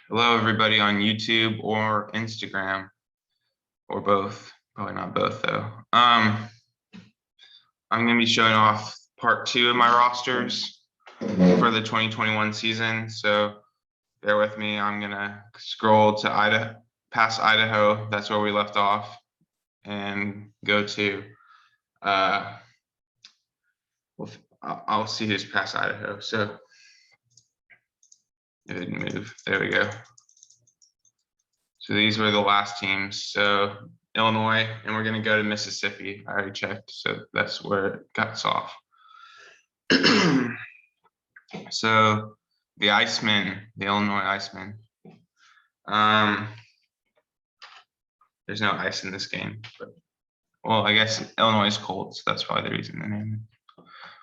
Hello, everybody on YouTube or Instagram, or both. Probably not both though. I'm going to be showing off part 2 of my rosters for the 2021 season. So bear with me. I'm going to scroll to past Idaho. That's where we left off, and go to. I'll see who's past Idaho. So it didn't move. There we go. So these were the last teams. So Illinois, and we're going to go to Mississippi. I already checked, so that's where it cuts off. So the Icemen, the Illinois Icemen. There's no ice in this game, but well, I guess Illinois is cold, so that's probably the reason the name.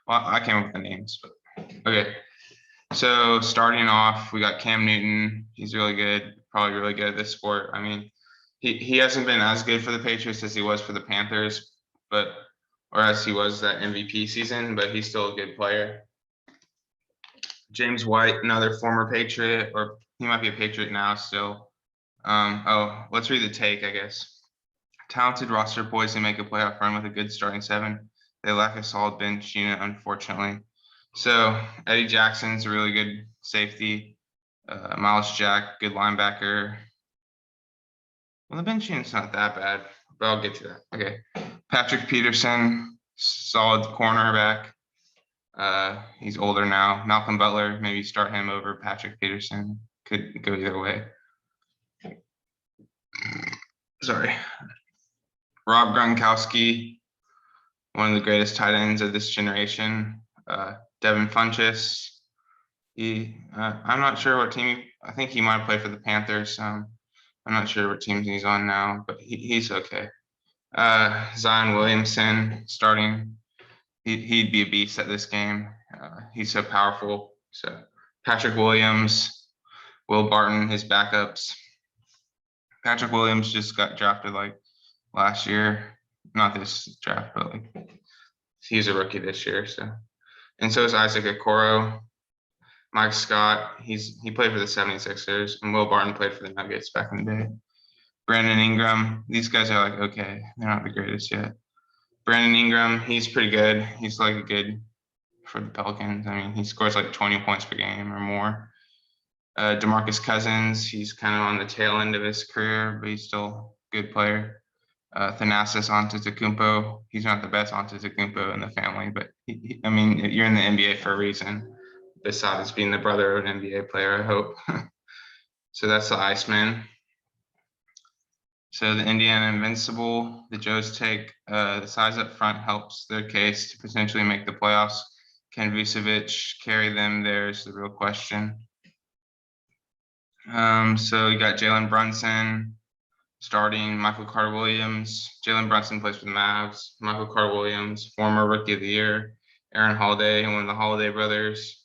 Well, I came up with the names, but okay. So starting off, we got Cam Newton. He's really good, probably really good at this sport. I mean, he hasn't been as good for the Patriots as he was for the Panthers, or as he was that MVP season, but he's still a good player. James White, another former Patriot, or he might be a Patriot now still. Let's read the take, I guess. Talented roster poised to make a playoff run with a good starting 7. They lack a solid bench unit, unfortunately. So Eddie Jackson's a really good safety. Miles Jack, good linebacker. Well, the bench unit's not that bad, but I'll get to that. Okay. Patrick Peterson, solid cornerback. He's older now. Malcolm Butler, maybe start him over Patrick Peterson. Could go either way. Sorry. Rob Gronkowski, one of the greatest tight ends of this generation. Devin Funchess. I'm not sure what team. I think he might play for the Panthers. I'm not sure what team he's on now, but he's okay. Zion Williamson starting. He'd be a beast at this game. He's so powerful. So Patrick Williams, Will Barton, his backups. Patrick Williams just got drafted like last year, not this draft, but like he's a rookie this year. So, and so is Isaac Okoro. Mike Scott, he played for the 76ers, and Will Barton played for the Nuggets back in the day. Brandon Ingram, these guys are like, okay, they're not the greatest yet. Brandon Ingram, he's pretty good. He's like good for the Pelicans. I mean, he scores like 20 points per game or more. DeMarcus Cousins, he's kind of on the tail end of his career, but he's still a good player. Thanasis Antetokounmpo, he's not the best Antetokounmpo in the family, but I mean, you're in the NBA for a reason, besides being the brother of an NBA player, I hope. So that's the Icemen. So the Indiana Invincible, the Joes take the size up front helps their case to potentially make the playoffs. Can Vucevic carry them? There's the real question. So you got Jalen Brunson starting, Michael Carter-Williams. Jalen Brunson plays for the Mavs. Michael Carter-Williams, former Rookie of the Year. Aaron Holiday, one of the Holiday brothers.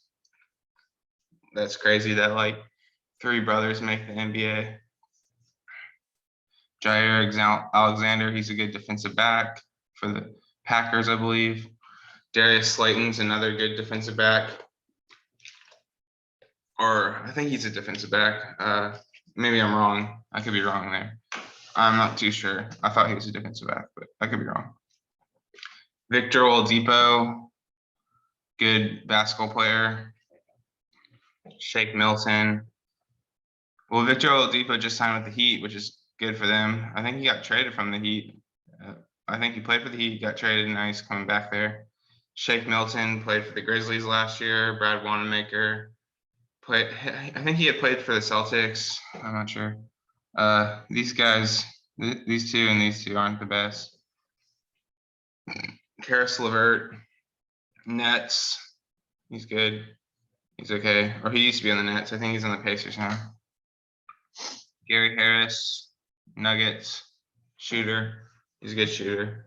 That's crazy that like 3 brothers make the NBA. Jair Alexander, he's a good defensive back for the Packers, I believe. Darius Slayton's another good defensive back. Or I think he's a defensive back. Maybe I'm wrong. I could be wrong there. I'm not too sure. I thought he was a defensive back, but I could be wrong. Victor Oladipo, good basketball player. Shake Milton. Well, Victor Oladipo just signed with the Heat, which is good for them. I think he got traded from the Heat. I think he played for the Heat, got traded, and now he's coming back there. Shake Milton played for the Grizzlies last year. Brad Wanamaker played. I think he had played for the Celtics. I'm not sure. These guys, these two and these two aren't the best. Karis LeVert, Nets. He's good. He's okay. Or he used to be on the Nets. I think he's on the Pacers now. Gary Harris, Nuggets, shooter. He's a good shooter.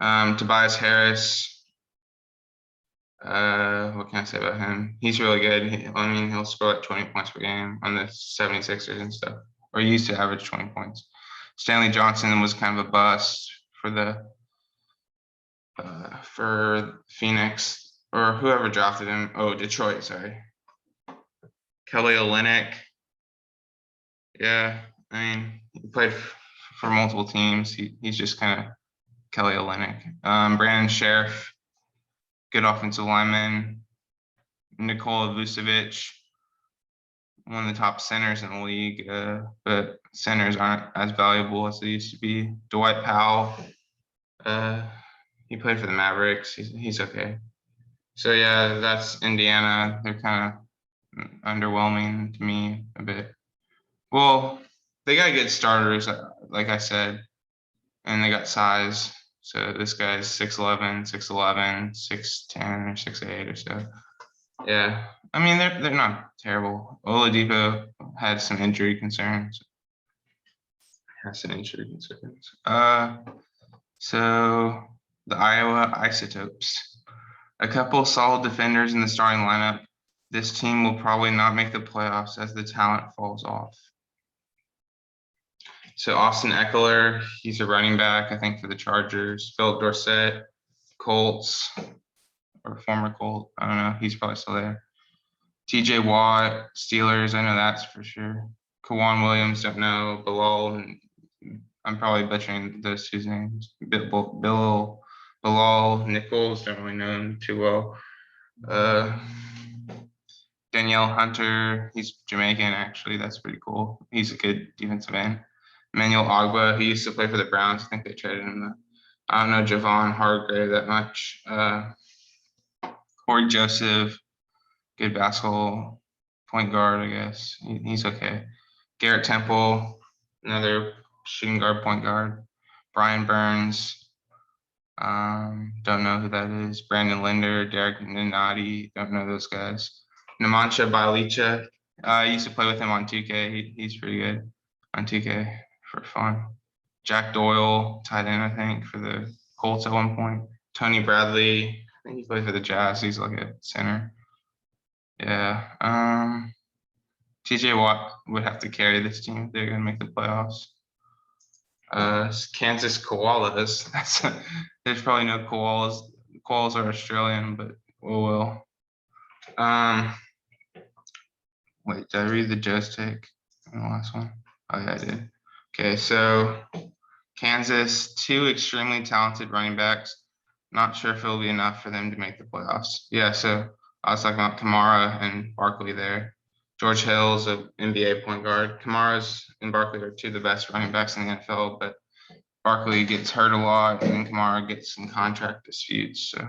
Tobias Harris. What can I say about him? He's really good. He'll score like 20 points per game on the 76ers and stuff. Or he used to average 20 points. Stanley Johnson was kind of a bust for Phoenix, or whoever drafted him. Oh, Detroit, sorry. Kelly Olynyk. Yeah, I mean, he played for multiple teams. He's just kind of Kelly Olynyk. Brandon Sheriff, good offensive lineman. Nikola Vucevic, one of the top centers in the league, but centers aren't as valuable as they used to be. Dwight Powell, he played for the Mavericks. He's okay. So yeah, that's Indiana. They're kind of underwhelming to me a bit. Well, they got good starters, like I said, and they got size. So this guy's 6'11", 6'11", 6'10", or 6'8", or so. Yeah, I mean they're not terrible. Oladipo had some injury concerns. So the Iowa Isotopes, a couple solid defenders in the starting lineup. This team will probably not make the playoffs as the talent falls off. So Austin Eckler, he's a running back, I think, for the Chargers. Philip Dorsett, Colts, or former Colt. I don't know. He's probably still there. TJ Watt, Steelers. I know that's for sure. Kawan Williams, don't know. Bilal, I'm probably butchering those two names. Bilal Nichols, don't really know him too well. Danielle Hunter, he's Jamaican actually. That's pretty cool. He's a good defensive end. Emmanuel Ogba, he used to play for the Browns. I think they traded him. I don't know Javon Hargrave that much. Corey Joseph, good basketball point guard, I guess. He's okay. Garrett Temple, another shooting guard, point guard. Brian Burns, don't know who that is. Brandon Linder, Derek Ninati, don't know those guys. Namancha Bialicha, I used to play with him on 2K. He's pretty good on 2K for fun. Jack Doyle, tight end, I think, for the Colts at one point. Tony Bradley, I think he played for the Jazz. He's like a center. Yeah. TJ Watt would have to carry this team if they're going to make the playoffs. Kansas Koalas. There's probably no koalas. Koalas are Australian, but oh well. Wait, did I read the Joe's take in the last one? Oh yeah, I did. Okay, so Kansas, two extremely talented running backs. Not sure if it'll be enough for them to make the playoffs. Yeah, so I was talking about Kamara and Barkley there. George Hill's an NBA point guard. Kamara's and Barkley are two of the best running backs in the NFL, but Barkley gets hurt a lot, and Kamara gets some contract disputes. So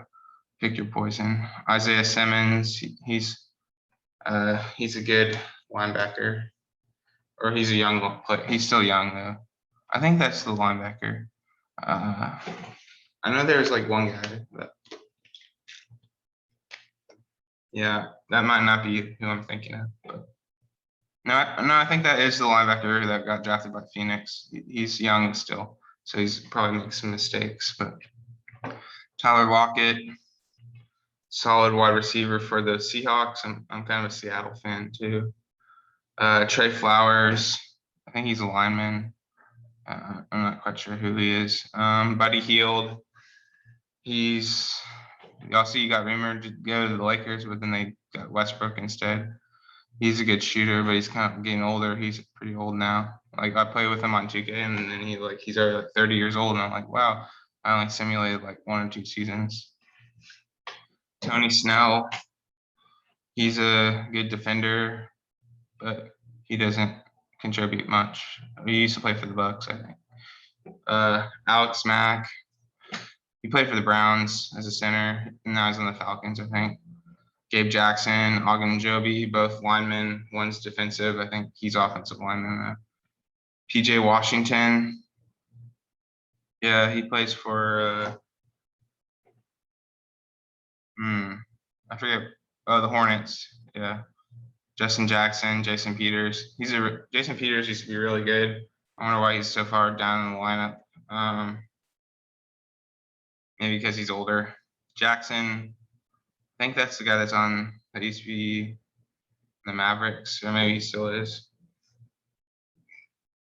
pick your poison. Isaiah Simmons, he's a good linebacker, or he's a young player. He's still young though. I think that's the linebacker. I know there's like one guy, but yeah, that might not be who I'm thinking of. But no, I think that is the linebacker that got drafted by Phoenix. He's young still, so he's probably making some mistakes. But Tyler Lockett, solid wide receiver for the Seahawks. I'm kind of a Seattle fan too. Trey Flowers, I think he's a lineman. I'm not quite sure who he is. Buddy Hield, y'all see, he got rumored to go to the Lakers, but then they got Westbrook instead. He's a good shooter, but he's kind of getting older. He's pretty old now. Like I play with him on 2K, and then he's already like 30 years old, and I'm like, wow, I only simulated like 1 or 2 seasons. Tony Snell, he's a good defender, but he doesn't contribute much. He used to play for the Bucks, I think. Alex Mack, he played for the Browns as a center, and now he's on the Falcons, I think. Gabe Jackson, Ogunjobi, both linemen. One's defensive. I think he's offensive lineman. PJ Washington. Yeah, he plays for I forget. Oh, the Hornets. Yeah. Justin Jackson, Jason Peters. Jason Peters used to be really good. I wonder why he's so far down in the lineup. Maybe because he's older. Jackson, I think that's the guy that used to be the Mavericks, or maybe he still is.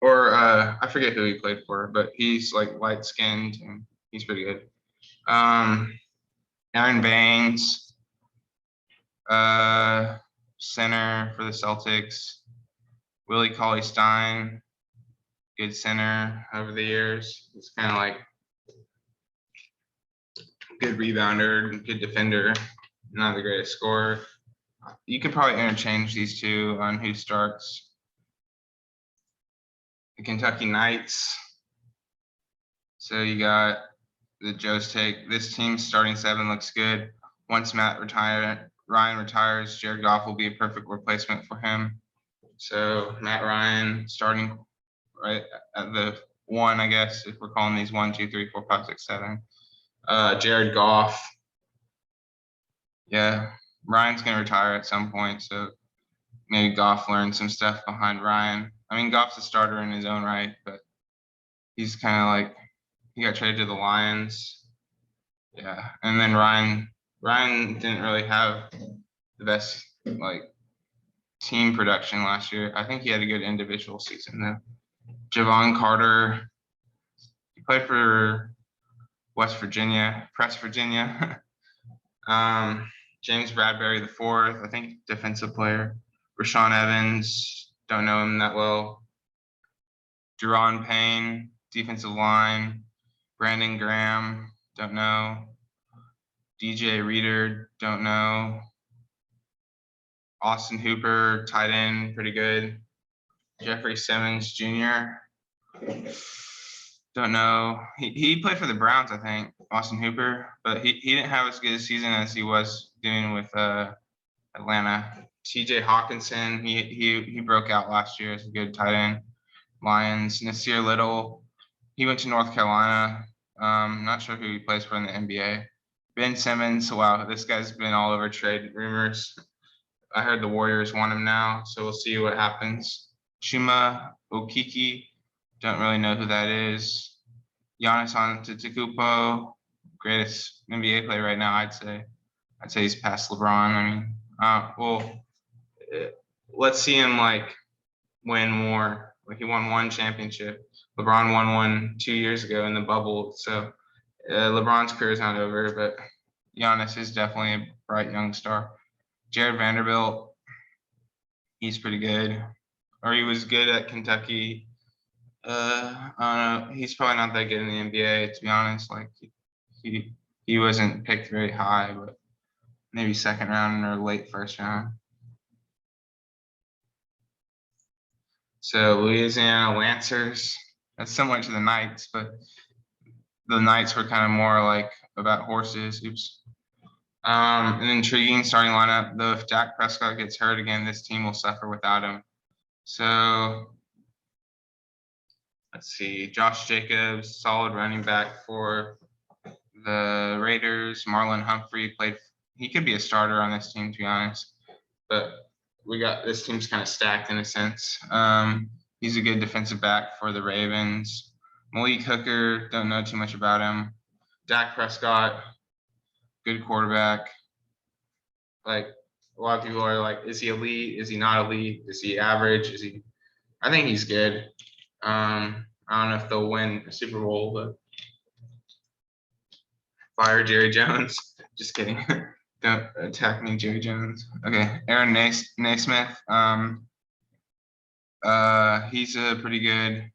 Or I forget who he played for, but he's like light skinned and he's pretty good. Aaron Baines, center for the Celtics. Willie Cauley-Stein, good center over the years. He's kind of like good rebounder, good defender, not the greatest scorer. You could probably interchange these two on who starts. The Kentucky Knights. So you got the Joe's take. This team's starting 7 looks good. Once Ryan retires, Jared Goff will be a perfect replacement for him. So Matt Ryan starting right at the 1, I guess, if we're calling these 1, 2, 3, 4, 5, 6, 7. Jared Goff. Yeah, Ryan's gonna retire at some point, so maybe Goff learned some stuff behind Ryan. I mean, Goff's a starter in his own right, but he's kind of like, he got traded to the Lions. Yeah, and then Ryan didn't really have the best like team production last year. I think he had a good individual season though. Javon Carter, he played for West Virginia, Press Virginia. James Bradbury the 4th, I think defensive player. Rashawn Evans, don't know him that well. Deron Payne, defensive line. Brandon Graham, don't know. DJ Reader, don't know. Austin Hooper, tight end, pretty good. Jeffrey Simmons Jr., don't know. He played for the Browns, I think, Austin Hooper, but he didn't have as good a season as he was doing with Atlanta. TJ Hawkinson, he broke out last year as a good tight end. Lions. Nasir Little, he went to North Carolina. Not sure who he plays for in the NBA. Ben Simmons, wow, this guy's been all over trade rumors. I heard the Warriors want him now, so we'll see what happens. Chuma Okiki, don't really know who that is. Giannis Antetokounmpo, greatest NBA player right now, I'd say. I'd say he's past LeBron. I mean, let's see him like win more. Like he won 1 championship. LeBron won 1 2 years ago in the bubble. So LeBron's career is not over, but Giannis is definitely a bright young star. Jared Vanderbilt, he's pretty good, or he was good at Kentucky. I don't know. He's probably not that good in the NBA, to be honest. Like he wasn't picked very high, but maybe 2nd round or late 1st round. So Louisiana Lancers, that's similar to the Knights, but the Knights were kind of more like about horses. Oops. An intriguing starting lineup, though if Dak Prescott gets hurt again, this team will suffer without him. So let's see, Josh Jacobs, solid running back for the Raiders. Marlon Humphrey he could be a starter on this team, to be honest, but this team's kind of stacked in a sense. He's a good defensive back for the Ravens. Malik Hooker, don't know too much about him. Dak Prescott, good quarterback. Like a lot of people are like, is he elite? Is he not elite? Is he average? I think he's good. I don't know if they'll win a Super Bowl, but fire Jerry Jones. Just kidding. Don't attack me, Jerry Jones. Okay, Aaron Naismith. He's pretty good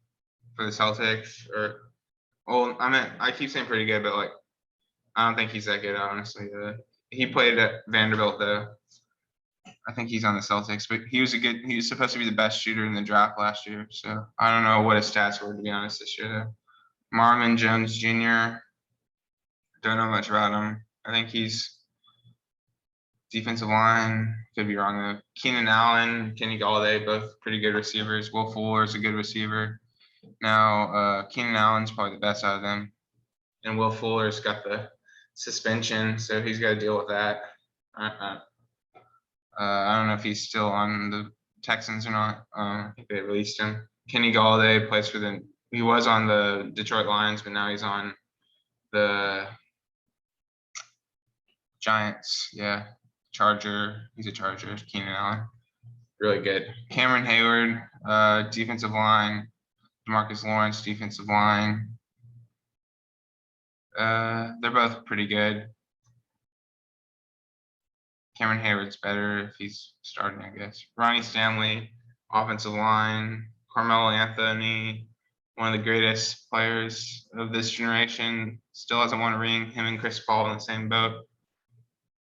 for the Celtics. I keep saying pretty good, but like I don't think he's that good, honestly. He played at Vanderbilt though. I think he's on the Celtics, but he was supposed to be the best shooter in the draft last year. So I don't know what his stats were, to be honest, this year though. Marvin Jones Jr., don't know much about him. I think he's defensive line, could be wrong though. Keenan Allen, Kenny Galladay, both pretty good receivers. Will Fuller is a good receiver. Now Keenan Allen's probably the best out of them, and Will Fuller's got the suspension, so he's got to deal with that. I don't know if he's still on the Texans or not. I think they released him. Kenny Galladay plays for he was on the Detroit Lions, but now he's on the Giants. Yeah, He's a Charger. Keenan Allen, really good. Cameron Hayward, defensive line. DeMarcus Lawrence, defensive line. They're both pretty good. Cameron Hayward's better if he's starting, I guess. Ronnie Stanley, offensive line, Carmelo Anthony, one of the greatest players of this generation, still hasn't won a ring. Him and Chris Paul in the same boat.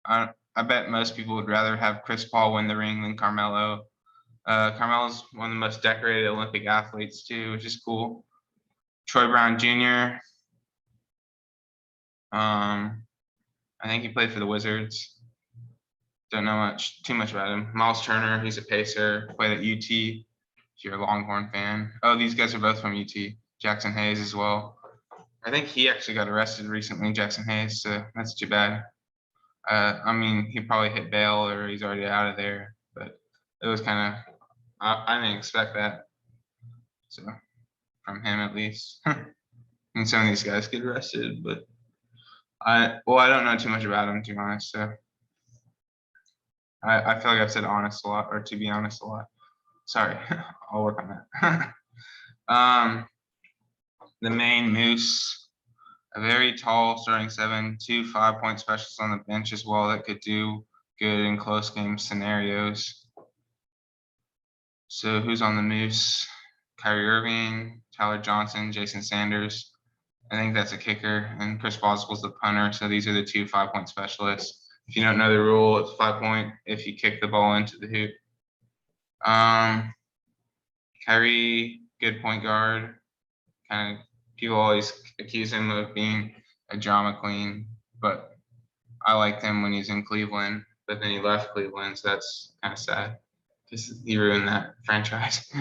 I bet most people would rather have Chris Paul win the ring than Carmelo. Carmelo's one of the most decorated Olympic athletes too, which is cool. Troy Brown Jr. I think he played for the Wizards. Don't know too much about him. Miles Turner, he's a pacer, played at UT. If you're a Longhorn fan. Oh, these guys are both from UT. Jackson Hayes as well. I think he actually got arrested recently, Jackson Hayes, so that's too bad. I mean, he probably hit bail or he's already out of there, but it was kind of, I didn't expect that. So, from him at least. And some of these guys get arrested, but I don't know too much about him, to be honest, so. I feel like I've said honest a lot, or to be honest a lot. Sorry, I'll work on that. The Maine Moose, a very tall starting 7, 2 5-point specialists on the bench as well that could do good in close game scenarios. So who's on the Moose? Kyrie Irving, Tyler Johnson, Jason Sanders. I think that's a kicker, and Chris Boswell's the punter. So these are the 2 5-point specialists. If you don't know the rule, it's 5-point if you kick the ball into the hoop. Kyrie, good point guard. Kind of people always accuse him of being a drama queen, but I liked him when he's in Cleveland. But then he left Cleveland, so that's kind of sad because he ruined that franchise.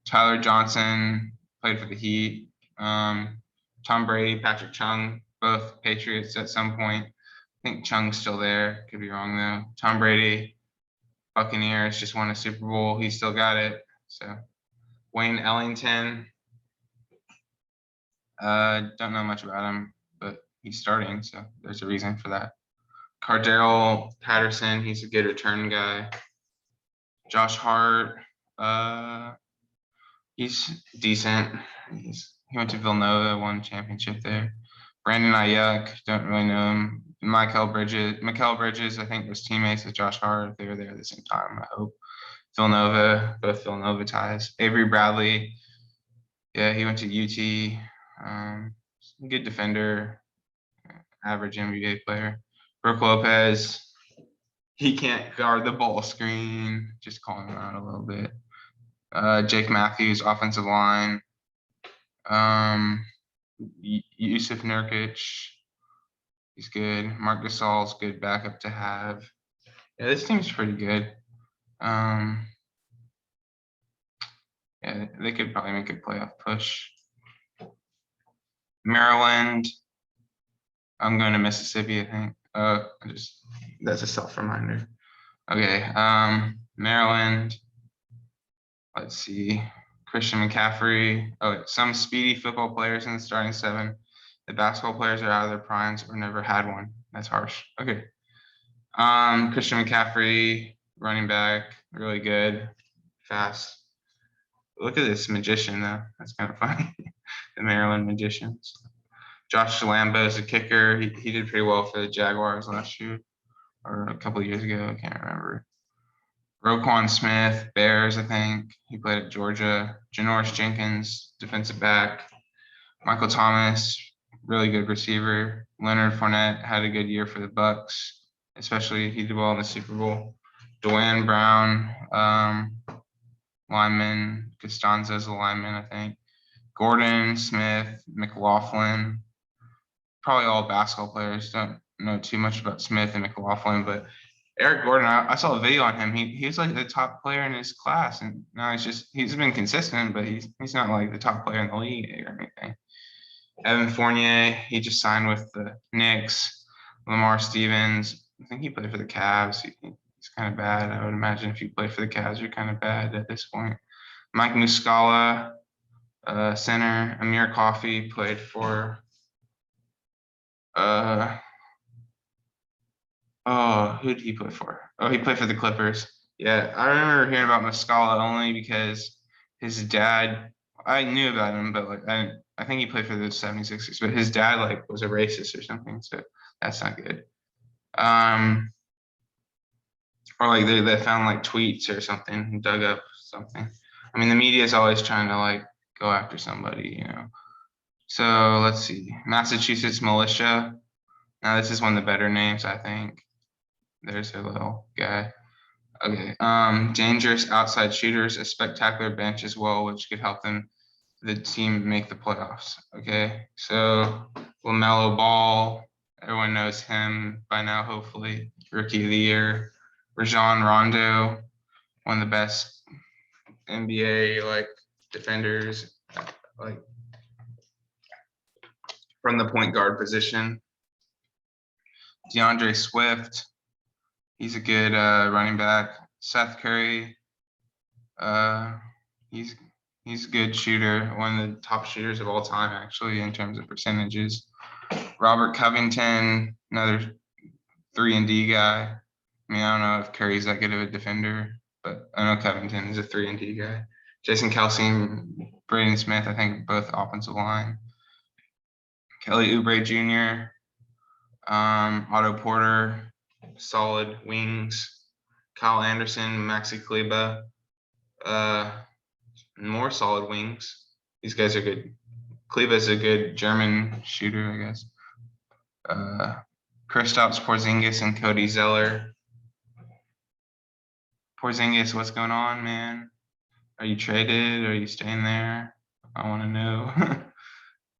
Tyler Johnson played for the Heat. Tom Brady, Patrick Chung, both Patriots at some point. I think Chung's still there. Could be wrong though. Tom Brady, Buccaneers, just won a Super Bowl. He still got it. So Wayne Ellington, don't know much about him, but he's starting, so there's a reason for that. Cardell Patterson, he's a good return guy. Josh Hart, he's decent. He went to Villanova, won a championship there. Brandon Ayuk, don't really know him. Mikal Bridges, I think was teammates with Josh Hart. They were there at the same time, I hope. Villanova, both Villanova ties. Avery Bradley, yeah, he went to UT. Good defender, average NBA player. Brooke Lopez, he can't guard the ball screen. Just calling him out a little bit. Jake Matthews, offensive line. Yusuf Nurkic, he's good. Marc Gasol's good backup to have. Yeah, this team's pretty good. Yeah, they could probably make a playoff push. Maryland, I'm going to Mississippi, I think. That's a self-reminder. Okay, Maryland. Let's see. Christian McCaffrey. Oh, some speedy football players in the starting 7. The basketball players are out of their primes or never had one. That's harsh. Okay. Christian McCaffrey, running back, really good, fast. Look at this magician though. That's kind of funny. The Maryland Magicians. Josh Lambo is a kicker. He did pretty well for the Jaguars last year or a couple of years ago. I can't remember. Roquan Smith, Bears, I think. He played at Georgia. Janoris Jenkins, defensive back. Michael Thomas, really good receiver. Leonard Fournette had a good year for the Bucks, especially he did well in the Super Bowl. DeWayne Brown, lineman. Costanza's a lineman, I think. Gordon, Smith, McLaughlin, probably all basketball players. Don't know too much about Smith and McLaughlin, but Eric Gordon, I saw a video on him. He was like the top player in his class, and now he's been consistent, but he's not like the top player in the league or anything. Evan Fournier, he just signed with the Knicks. Lamar Stevens, I think he played for the Cavs. He's kind of bad. I would imagine if you play for the Cavs, you're kind of bad at this point. Mike Muscala, center. Amir Coffey played for who did he play for? Oh, he played for the Clippers. Yeah, I remember hearing about Muscala only because his dad, I knew about him, but like I think he played for the 76ers, but his dad like was a racist or something, so that's not good. Or like they found like tweets or something and dug up something. I mean, the media is always trying to like go after somebody, you know. So let's see, Massachusetts Militia. Now this is one of the better names, I think. There's a little guy. Okay, dangerous outside shooters, a spectacular bench as well, which could help the team make the playoffs. Okay, so LaMelo Ball, everyone knows him by now, hopefully. Rookie of the year. Rajon Rondo, one of the best NBA like defenders, like from the point guard position. DeAndre Swift, he's a good running back. Seth Curry, he's a good shooter, one of the top shooters of all time, actually, in terms of percentages. Robert Covington, another 3-and-D guy. I mean, I don't know if Curry's that good of a defender, but I know Covington is a 3-and-D guy. Jason Kelsey and Braden Smith, I think, both offensive line. Kelly Oubre Jr., Otto Porter, solid wings. Kyle Anderson, Maxi Kleba, more solid wings. These guys are good. Kleba's a good German shooter, I guess. Kristaps Porzingis and Cody Zeller. Porzingis, what's going on, man? Are you traded? Are you staying there? I want to know.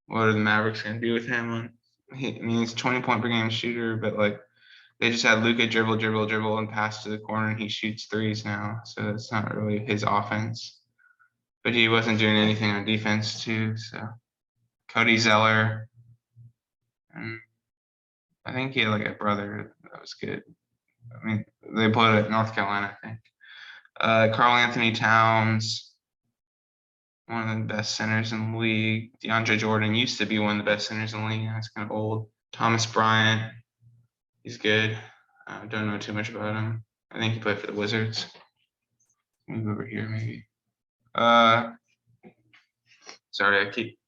What are the Mavericks going to do with him? I mean, he's 20-point per game shooter, but like they just had Luka dribble, and pass to the corner, and he shoots threes now. So it's not really his offense. But he wasn't doing anything on defense too. So Cody Zeller, and I think he had like a brother that was good. I mean, they played at North Carolina, I think. Karl Anthony Towns, one of the best centers in the league. DeAndre Jordan used to be one of the best centers in the league. That's kind of old. Thomas Bryant, he's good. I don't know too much about him. I think he played for the Wizards. Move over here, maybe. Sorry, I keep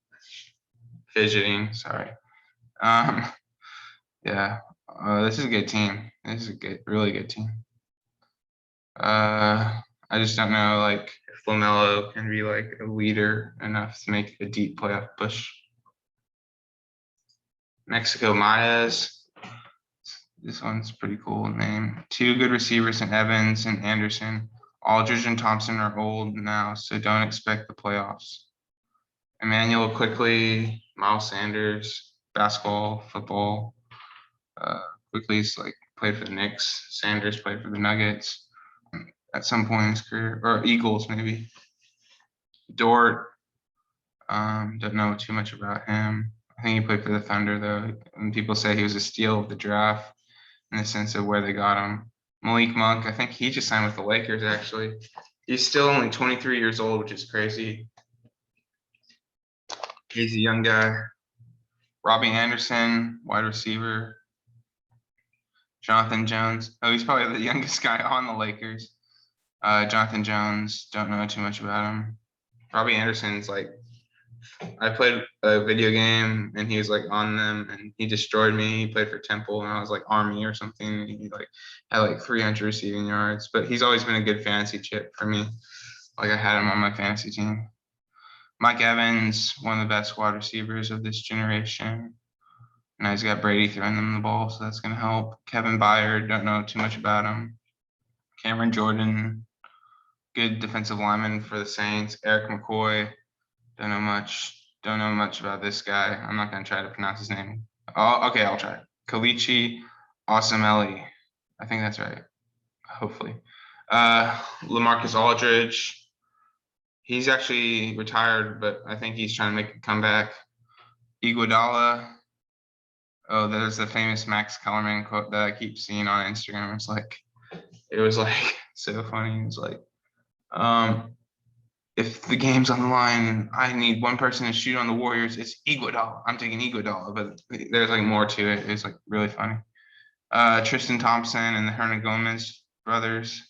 fidgeting. Sorry. Yeah. This is a good team. This is a good, really good team. I just don't know, like, if LaMelo can be like a leader enough to make a deep playoff push. Mexico Mayas. This one's pretty cool name. Two good receivers in Evans and Anderson. Aldridge and Thompson are old now, so don't expect the playoffs. Emmanuel Quickly, Miles Sanders, basketball, football. Quickly's like played for the Knicks. Sanders played for the Nuggets at some point in his career, or Eagles maybe. Dort, don't know too much about him. I think he played for the Thunder though, and people say he was a steal of the draft in the sense of where they got him. Malik Monk, I think he just signed with the Lakers actually. He's still only 23 years old, which is crazy. He's a young guy. Robbie Anderson, wide receiver. Jonathan Jones. Oh, he's probably the youngest guy on the Lakers. Jonathan Jones, don't know too much about him. Robbie Anderson's like, I played a video game and he was like on them and he destroyed me. He played for Temple and I was like Army or something. And he like had like 300 receiving yards, but he's always been a good fantasy chip for me. Like I had him on my fantasy team. Mike Evans, one of the best wide receivers of this generation. Now he's got Brady throwing them the ball, so that's going to help. Kevin Byard, don't know too much about him. Cameron Jordan, good defensive lineman for the Saints. Eric McCoy, don't know much about this guy. I'm not going to try to pronounce his name. Oh, okay, I'll try. Kalichi Osameli. I think that's right. Hopefully. LaMarcus Aldridge. He's actually retired, but I think he's trying to make a comeback. Iguodala. Oh, there's the famous Max Kellerman quote that I keep seeing on Instagram. It was like so funny. It was like, if the game's on the line, I need one person to shoot on the Warriors. It's Iguodala. I'm taking Iguodala, but there's like more to it. It's like really funny. Tristan Thompson and the Hernangomez brothers.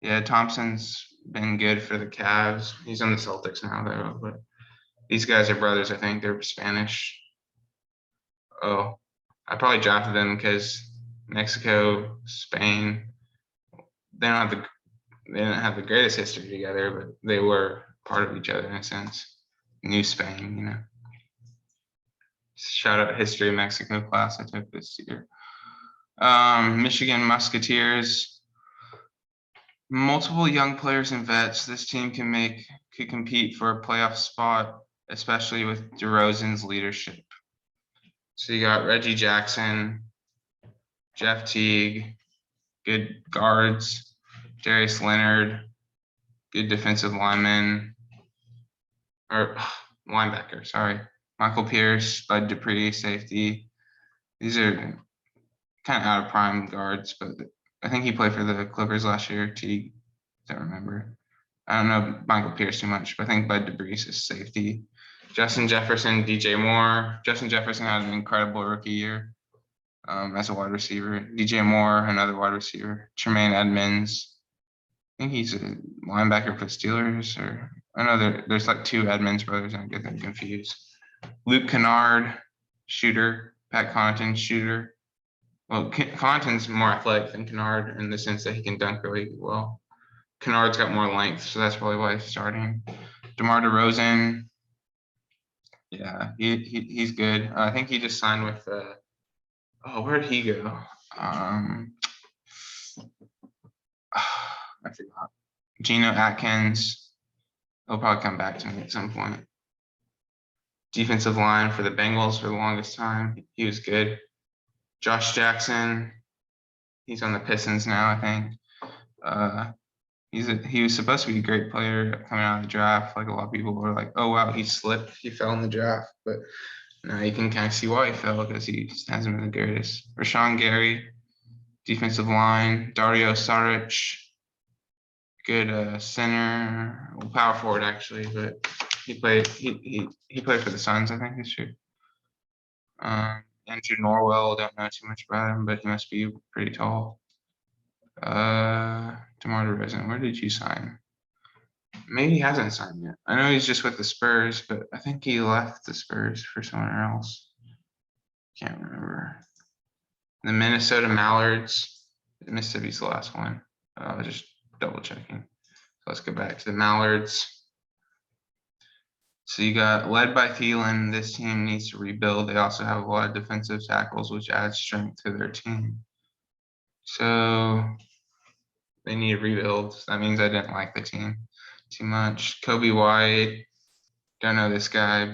Yeah, Thompson's been good for the Cavs. He's on the Celtics now though, but these guys are brothers. I think they're Spanish. Oh, I probably drafted them because Mexico, Spain, they don't have they didn't have the greatest history together, but they were part of each other in a sense. New Spain, you know. Shout out history of Mexico class I took this year. Michigan Musketeers. Multiple young players and vets. This team could compete for a playoff spot, especially with DeRozan's leadership. So you got Reggie Jackson, Jeff Teague, good guards, Darius Leonard, good defensive lineman, or linebacker, sorry. Michael Pierce, Bud Dupree, safety. These are kind of out of prime guards, but I think he played for the Clippers last year. Teague, don't remember. I don't know Michael Pierce too much, but I think Bud Dupree is safety. Justin Jefferson, DJ Moore. Justin Jefferson had an incredible rookie year as a wide receiver. DJ Moore, another wide receiver. Tremaine Edmonds. I think he's a linebacker for Steelers, or I know there's like two Edmonds brothers, and I get them confused. Luke Kennard, shooter. Pat Connaughton, shooter. Well, Connaughton's more athletic than Kennard in the sense that he can dunk really well. Kennard's got more length, so that's probably why he's starting. DeMar DeRozan, yeah, he's good. I think he just signed with where did he go? I forgot. Geno Atkins. He'll probably come back to me at some point. Defensive line for the Bengals for the longest time. He was good. Josh Jackson. He's on the Pistons now, I think. He was supposed to be a great player coming out of the draft. Like a lot of people were like, "Oh wow, he slipped. He fell in the draft." But now you can kind of see why he fell, because he just hasn't been the greatest. Rashawn Gary, defensive line. Dario Saric, good center, well, power forward actually, but he played for the Suns, I think, this year. Andrew Norwell, don't know too much about him, but he must be pretty tall. DeMar DeRozan, where did you sign? Maybe he hasn't signed yet. I know he's just with the Spurs, but I think he left the Spurs for somewhere else. Can't remember. The Minnesota Mallards. Mississippi's the last one. Just double checking. So let's go back to the Mallards. So you got led by Thielen. This team needs to rebuild. They also have a lot of defensive tackles, which adds strength to their team. So they need to rebuild. That means I didn't like the team too much. Kobe White, don't know this guy.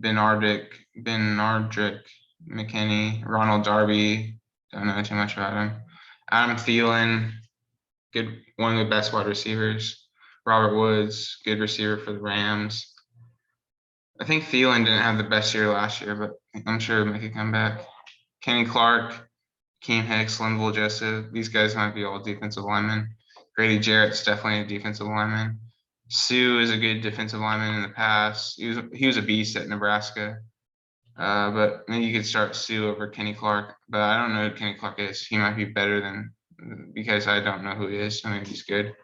Benardrick McKinney, Ronald Darby, don't know too much about him. Adam Thielen, good, one of the best wide receivers. Robert Woods, good receiver for the Rams. I think Thielen didn't have the best year last year, but I'm sure he'll make a comeback. Kenny Clark, Keem Hicks, Linval Joseph, these guys might be all defensive linemen. Grady Jarrett's definitely a defensive lineman. Sue is a good defensive lineman in the past. He was a beast at Nebraska. But maybe you could start Sue over Kenny Clark, but I don't know who Kenny Clark is. He might be better than, because I don't know who he is, so maybe he's good.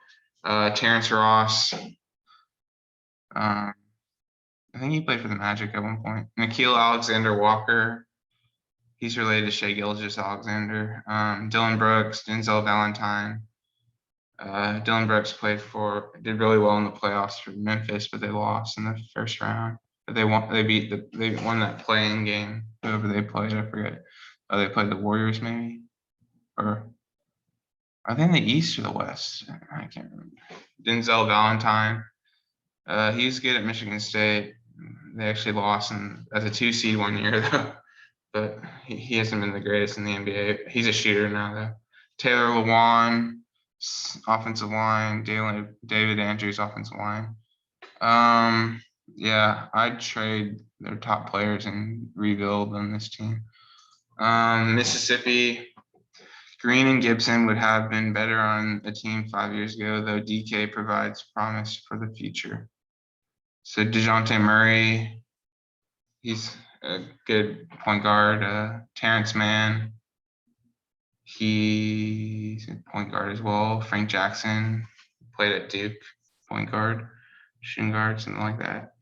Terrence Ross. I think he played for the Magic at one point. Nikhil Alexander-Walker. He's related to Shai Gilgeous-Alexander. Dylan Brooks, Denzel Valentine. Dylan Brooks did really well in the playoffs for Memphis, but they lost in the first round. But they won that playing game. Whoever they played, I forget. They played the Warriors, maybe, or are they in the East or the West? I can't remember. Denzel Valentine. He's good at Michigan State. They actually lost as a 2 seed one year though, but he hasn't been the greatest in the NBA. He's a shooter now though. Taylor Lewan, offensive line. David Andrews, offensive line. Yeah, I'd trade their top players and rebuild on this team. Mississippi, Green and Gibson would have been better on a team 5 years ago, though DK provides promise for the future. So DeJounte Murray, he's a good point guard. Terrence Mann, he's a point guard as well. Frank Jackson played at Duke, point guard, shooting guard, something like that.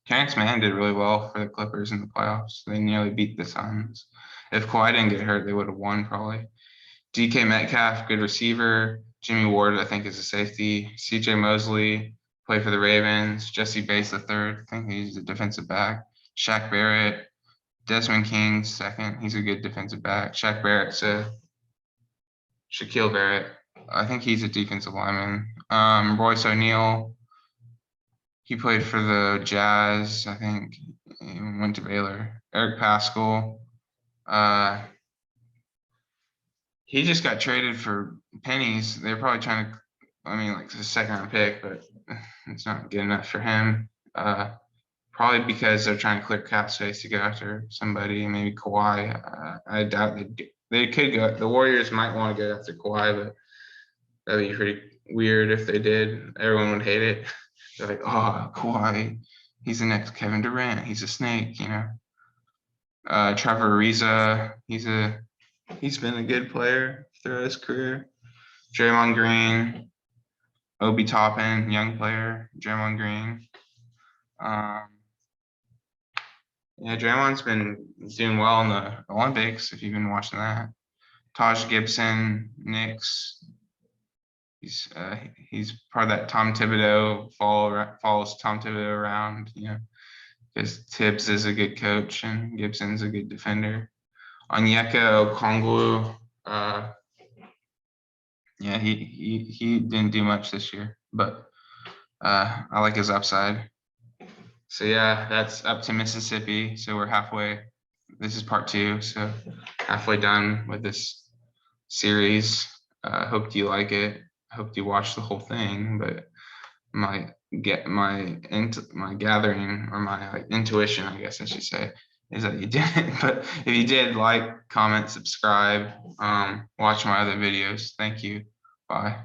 Terrence Mann did really well for the Clippers in the playoffs. They nearly beat the Suns. If Kawhi didn't get hurt, they would have won probably. DK Metcalf, good receiver. Jimmy Ward, I think, is a safety. CJ Mosley, played for the Ravens. Jesse Bates III, I think he's a defensive back. Shaq Barrett, Desmond King second, he's a good defensive back. Shaq Barrett's a Shaquille Barrett, I think he's a defensive lineman. Royce O'Neal, he played for the Jazz, I think he went to Baylor. Eric Paschal, he just got traded for pennies. They're probably trying to, I mean, like the second round pick, but it's not good enough for him. Probably because they're trying to clear cap space to go after somebody, maybe Kawhi. I doubt they could go. The Warriors might want to go after Kawhi, but that'd be pretty weird if they did. Everyone would hate it. They're like, oh, Kawhi, he's the next Kevin Durant. He's a snake, you know. Trevor Ariza, he's been a good player throughout his career. Draymond Green, Obi Toppin, young player. Draymond Green. Yeah, Draymond's been doing well in the Olympics, if you've been watching that. Taj Gibson, Knicks. He's part of that Tom Thibodeau, follows Tom Thibodeau around, you know, because Tibbs is a good coach and Gibson's a good defender. Onyeka Okongwu, yeah, he didn't do much this year, but I like his upside. So yeah, that's up to Mississippi. So we're halfway. This is part 2, so halfway done with this series. Hope you like it. Hope you watch the whole thing. But my gathering, or my intuition, I guess I should say, is that you didn't. But if you did, like, comment, subscribe, watch my other videos. Thank you. Bye.